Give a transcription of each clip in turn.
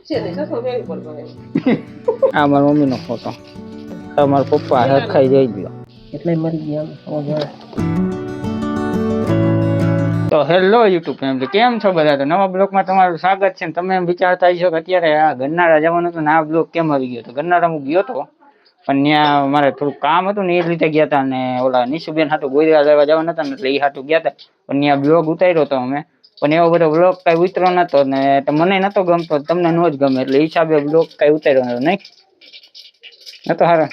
આ મારા મમ્મીનો ફોટો, મારા પપ્પા હાથ ખાઈ જઈ ગયો એટલે મરી ગયા. તો હેલો યુટ્યુબ ફેમિલી, કેમ છો બધા? તો નવા બ્લોગમાં તમારું સ્વાગત છે. તમે એમ વિચારતા હશો કે અત્યારે આ ગરનાળા જવાનું હતું ને આ બ્લોગ કેમ આવી ગયો? તો ગરનાળા હું ગયો હતો, પણ ત્યાં મારે થોડું કામ હતું ને એ રીતે ગયા હતા, અને ઓલા નિશુબેન હાટું ગોયરા લેવા જવાના હતા ને એટલે એ હાટું ગયા હતા. પણ ત્યાં બ્લોગ ઉતાર્યો હતો અમે, પણ એવો બધો બ્લોગ કઈ ઉતરો નતો ને મને નતો ગમતો, તમને નો જ ગમે એટલે હિસાબે બ્લોગ કઈ ઉતાર્યો નતો. નહીં નતો હારા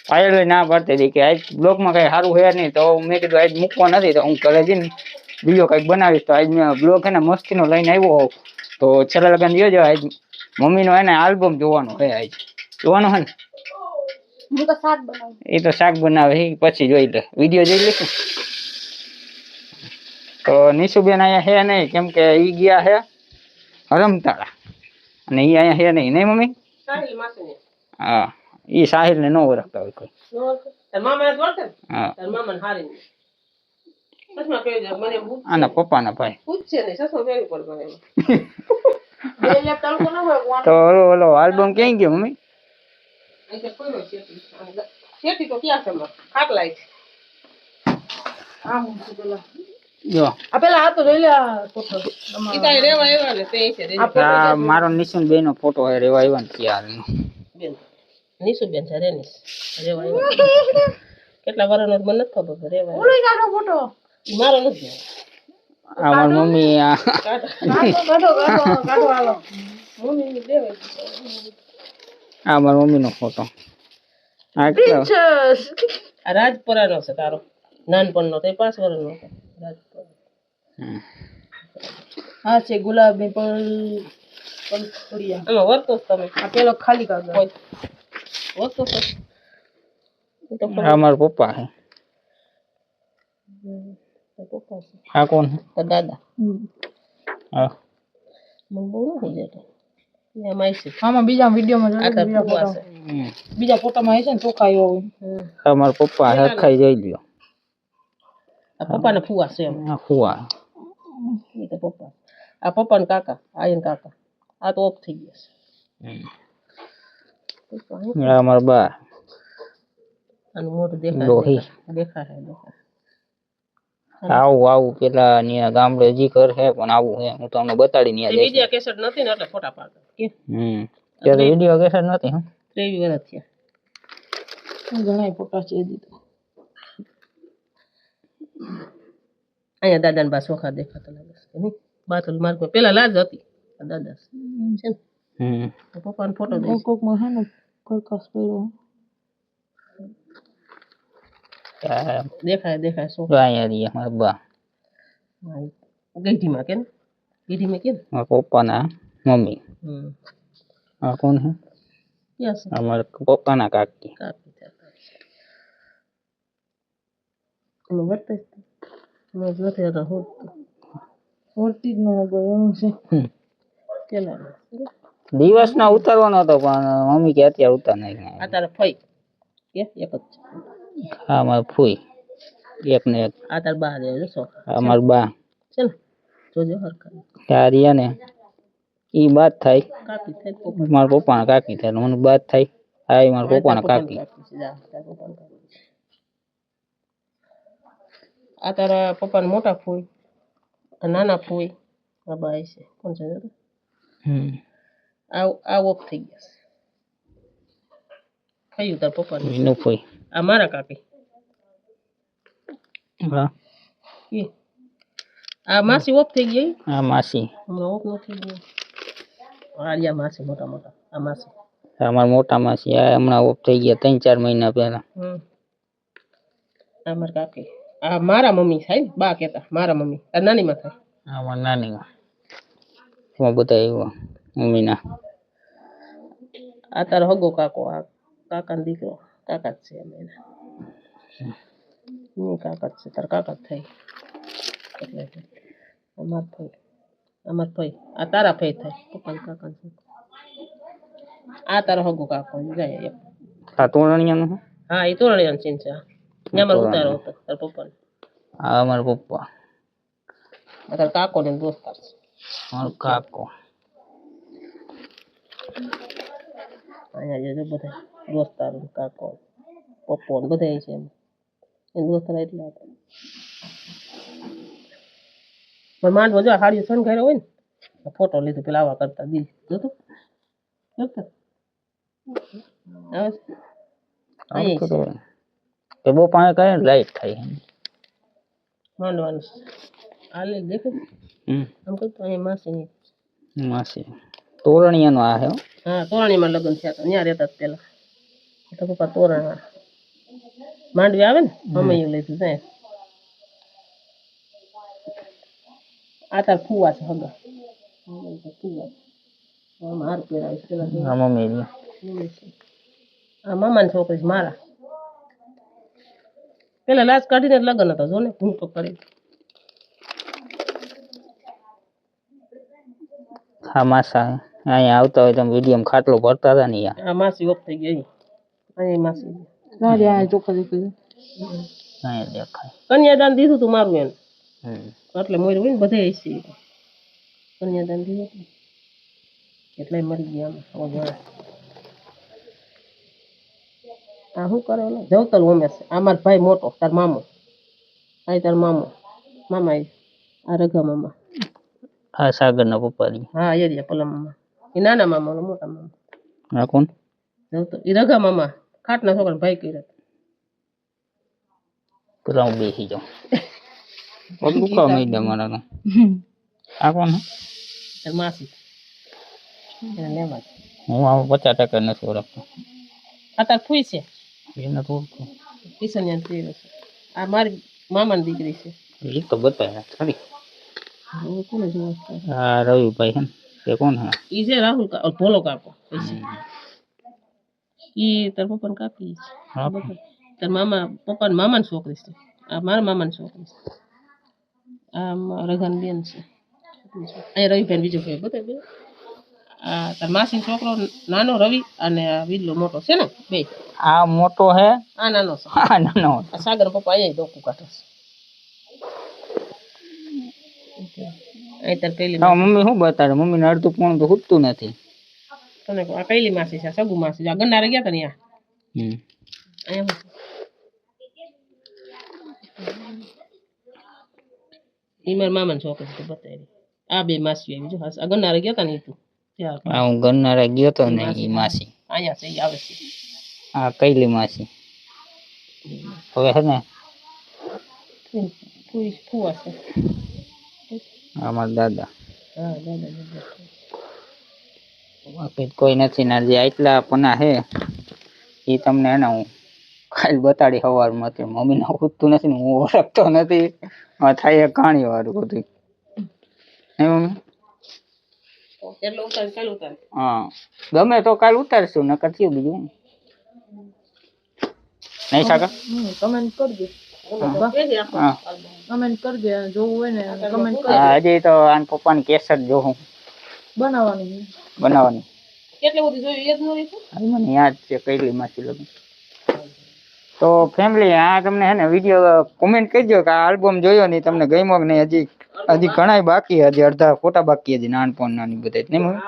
પાયલ ના પાડતી હતી કે આજ બ્લોગમાં કઈ સારું હે નહીં, તો મેં કીધું આજ મૂકવા નથી, તો હું ઘરે જઈને બીજો કઈક બનાવીશ. તો આજ મેં બ્લોગ હે ને મસ્તીનો લઈને આવ્યો હોઉં, તો છેલ્લા લગન જોજો. આજ મમ્મીનો હે ને આલ્બમ જોવાનો હે, આજ જોવાનો હે ને. એ તો શાક બનાવે પછી જોઈ લે, વિડીયો જોઈ લઈશું. તો નિશુબેન અહીંયા હે નહીં, કેમ કે ઈ ગયા હે હરમતાળા અને ઈ અહીંયા હે નહીં. નહીં મમ્મી? હા, ઈ સાહિલ ને નો ઓળખતા હોય કોઈ. હા, આના પપ્પાના ભાઈ. તો ઓલો આલ્બમ ક્યાં ગયો મમ્મી? મારો નિશુન બે નો ફોટો હે, રેવા આવ્યા ને ત્યાં નિશુબેન છે રેનીશ રેવા આવ્યા. કેટલા વર્ષનો મને નથી ખબર, રેવા ફોટો મારો નથી. આ મારી મમ્મી આ મારી મમ્મી નો ફોટો. આ રાજપરાનો છે તારો, નાનપણનો, તે 5 વર્ષનો હતો રાજપરા. હા છે ગુલાબી પણ વર્તો તમે આ પેલો ખાલી કાગળ વર્તો છો. આ મારા પપ્પા હે. પપ્પા છે. આ કોણ હે? તો દાદા. હા મને બહુ નથી જતો એમાં છે. આમાં બીજા વિડીયોમાં જોયું બીજા ફોટામાં છે ને ચોખા આવ્યો હોય. આ મારા પપ્પા હાથ ખાઈ જઈ ગયો. આ પપ્પાને ફુવા છે એમ. આ ફુવા એ તો પપ્પા. આ પપ્પાને કાકા, આયન કાકા. આ તો ઓફ થઈ ગયા છે. આ મારા બા. આનું મોઢું દેખાય આવું પેલા ન્યા ગામડે જી ઘર હે, પણ આવું હે હું તમને બતાડી ન્યા જઈશ. વિડિયો કેસેટ નથી ને એટલે ફોટા પાડે કે ત્યારે વિડિયો કેસેટ નથી. હા 23 વર્ષ થયા. ઘણા ફોટા છે દીધો. અહીંયા દાદાને બા સોખા દેખાતા લાગે છે નહીં? બાથલ માર્ગમાં પેલા લાજ હતી દાદા છે ને. પપ્પાનો ફોટો દે કોકમાં હે ને કરકાસ કર્યો. દેખાય સોખા અહીંયા રી મારા બા. ગઈઢીમાં કે ને ગઈઢીમાં કે મારા પપ્પાના મમ્મી. આ કોણ હે? યસ અમારા પપ્પાના કાકી. નો વર્તે નો જોતે રહો હોતી ન ગયો છે. કેલા દિવસ ના ઉતારવાનો હતો, પણ મમ્મી કે અત્યારે ઉતાર નહીં. આ તારા ફઈ કે એક જ. હા માર ફૂઈ એક ને એક. આ તાર બા દે છો. આ માર બા છે ને જોજો હરખા. તારિયા ને ઈ બાત થાય કાકી થાય. મારા પપ્પાના કાકી થાય, મને બાત થાય. આ મારા પપ્પાના કાકી. આ તારા પપ્પાના મોટા ફૂઈ, નાના ફૂઈ. આ બાઈ છે કોણ છે? આ ઓફ થઈ ગયા છે. કયું તાર પપ્પા નું ફૂઈ? આ મારા કાકી. હા આ માસી ઓફ થઈ ગઈ. આ માસી હમણાં ઓફ નથી ગઈ. આલિયા માસી મોટા આ માસી. આ મારા મોટા માસી આ હમણાં ઓફ થઈ ગયા 3-4 મહિના પહેલા. આ મારા કાકી. આ મારા મમ્મી થાય બા કેતા મારા મમ્મી. આ નાની માં થાય. આ મારા નાની માં. હું બધા આવ્યો મમ્મીના. આ તારો હગો કાકો. આ કાકાનો દીકરો. કાકા જ છે એના. ની કાકા છે તાર કાકા થઈ. એટલે અમાર ભાઈ આ તારા ભાઈ થાય પપ્પા કાકા છે. આ તારો હગો કાકો જાય એક. આ તોરણિયાનો. હા એ તોરણિયાનો સીન છે. ન્યામાં ઉતારો હતો તાર પપ્પાને. આ મારા પપ્પા. આ તાર કાકો ને દોસ્તાર છે. મારો કાકો. અહીંયા જો બધા દોસ્તારો કાકો પપ્પો ને બધા છે એમ એ દોસ્તારા એટલા હતા પણ માંડવો જો હાડી સન કર્યો હોય ને ફોટો લીધો પેલા આવા કરતા દિલ જોતો કે બહુ પાણી કરે લાઈટ થાય માંડવાનું હાલે દેખો આમ કરતો અહીંયા માસી માસી તોરણિયાનો આ હે હો. હા તોરણીમાં લગ્ન થયા હતા ત્યાં રહેતા પેલા તો પપ્પા તોરણ માંડવી આવે ને અમે એવું લીધું છે આ તાર ફુવા છે હગા ફુવા માર પહેરાવીશ પેલા આ મમ્મી આ મામાની છોકરી છે મારા પેલા લાજ કાઢીને જ લગ્ન હતા જો ને ભૂંકો કરી હા માસા અહીંયા આવતા હોય તમે વિડીયો ખાટલો ભરતા હતા ને યાર આ માસી ઓફ થઈ ગઈ અહીં માસી અહીંયા દેખાય કન્યાદાન દીધું તું મારું એને એટલે મોર હોય ને બધે હસી કન્યાદાન દીધું એટલે મરી ગયા આ શું કરે ઓલો જવતલ ઉમેશ આ મારો ભાઈ મોટો તાર મામો આ તાર મામો મામા આ રઘા મામા આ સાગરના પપ્પાની હા એરિયા પલા મામા એ નાના મામા ઓલો મોટા મામા આ કોણ જવતલ એ રઘા મામા ખાટના છોકરા ભાઈ કર્યા પેલા હું બેસી જાઉં પગ દુખાવા માંડ્યા મારા તો આ કોણ તાર માસી એને લેવા હું આવું 50% નથી ઓળખતો આ તાર ફૂઈ છે એને તો ઓળખતો કિશન્યા છે આ મારી મામાની દીકરી છે એ તો બતાવ્યા ખરી કોને જોવા આ રવિભાઈ છે ને તે કોણ હે ઈ છે રાહુલ ભોલો કાકો ઈ તાર પપ્પાને કાકી છે તાર મામા પપ્પાને મામાની છોકરી છે આ મારા મામાની છોકરી છે આ રઘાની બેન છે અહીંયા રવિભાઈ બીજો ભાઈ બતાવે આ તાર માસીનો છોકરો નાનો રવિ અને આ વિલ્લો મોટો છે ને બે આ મોટો હે આ નાનો છે આ નાનો આ સાગર પપ્પા અહીંયા ડોકું કાઢે છે અહીં તાર કઈલી મમ્મી શું બતાડે મમ્મી ને અડધું પોણું તો ખૂટતું નથી તને આ કઈલી માસી છે સગુ માસી છે આ ગન્નારે ગયા તા ને અહીંયા ઈ મારા મામાની છોકરી છે બતાવી આ બે માસી આવી જો આ ગન્નારે ગયા તા ને તું આ હું ગન્નારા ગયો તો ને ઈ માસી અહીંયા છે ઈ આવે છે આ કઈલી માસી હવે હે ને ફુવા છે આ મારા દાદા હા દાદા બાકી કોઈ નથી ને જે આટલા પના હે એ તમને હે ને હું કાલ બતાડી સવારમાં કે મમ્મીને ખૂટતું નથી ને હું ઓળખતો નથી થાય કહાણી વાળું બધું હે મમ્મી એટલે ઉતાર કાલ ઉતાર હા ગમે તો કાલ ઉતારશું નકર થયું બીજું નહીં સાકા કમેન્ટ કરજો હા કમેન્ટ કરજો જોવું હોય ને કમેન્ટ હજી તો આન પપ્પાની કેસર જોઉં બનાવવાની કેટલે બધું જોયું યાદ ન રહી મને યાદ છે કઈલી માસી લગ્ન તો ફેમિલી આ તમને હે ને વિડીયો કોમેન્ટ કરજો કે આ આલ્બમ જોયો નહીં તમને ગમ્યો કે નહીં હજી ઘણા બાકી હજી અડધા ફોટા બાકી હજી નાનપણ નાની બધા નહીં મમ્મી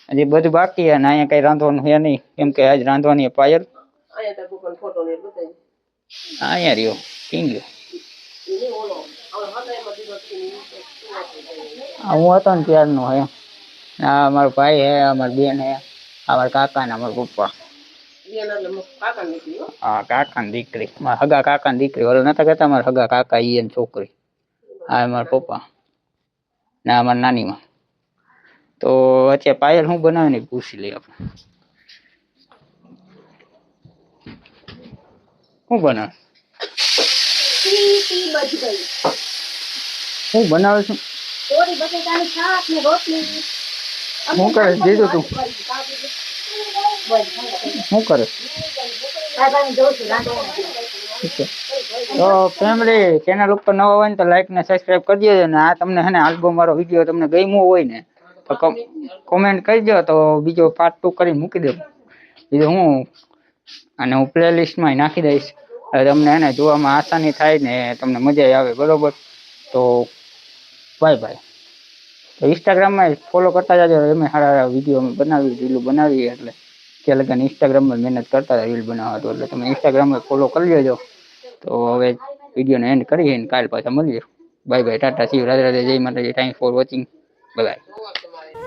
હજી બધું બાકી છે ને અહીંયા કઈ રાંધવાનું છે નહીં કેમ કે આજ રાંધવાની પાયલ અહીંયા રહ્યો કિંગ્યો હું હતો ને ત્યારનો હે આ અમારો ભાઈ હે અમારી બેન હે અમારા કાકા ને અમારા પપ્પા હા કાકા ની દીકરી મારા હગા કાકા ની દીકરી ઓલો નતા કહેતા મારા હગા કાકા ઈ એની છોકરી આ મારા પપ્પા ને અમારા નાનીમાં તો અત્યારે પાયલ શું બનાવે ને પૂછી લઈએ આપણે શું બનાવે શું બનાવે છું શું કરે દીધું તું શું કરે તો ફેમિલી ચેનલ ઉપર નવા હોય ને તો લાઈક ને સબસ્ક્રાઇબ કરી દેજો ને આ તમને હે ને આલ્બમ વાળો વિડીયો તમને ગમ્યો હોય ને તો કોમેન્ટ કરજો તો બીજો પાર્ટ 2 કરીને મૂકી દેવું બીજું હું અને હું પ્લેલિસ્ટમાં નાખી દઈશ તમને હે ને જોવામાં આસાની થાય ને તમને મજા આવે બરોબર તો બાય બાય તો ઇન્સ્ટાગ્રામમાં ફોલો કરતા જાજો, એમાં સારા વિડીયો અમે બનાવી રીલ બનાવીએ, એટલે કે લગન ઇન્સ્ટાગ્રામમાં મહેનત કરતા હતા રીલ બનાવવા તો, એટલે તમે ઇન્સ્ટાગ્રામમાં ફોલો કરી લેજો. તો હવે વિડીયોને એન્ડ કરીએ ને કાલ પાછા મળીએ. Bye bye, Tata, C you, Radhe Radhe, જય માતાજી, thanks for watching, bye bye.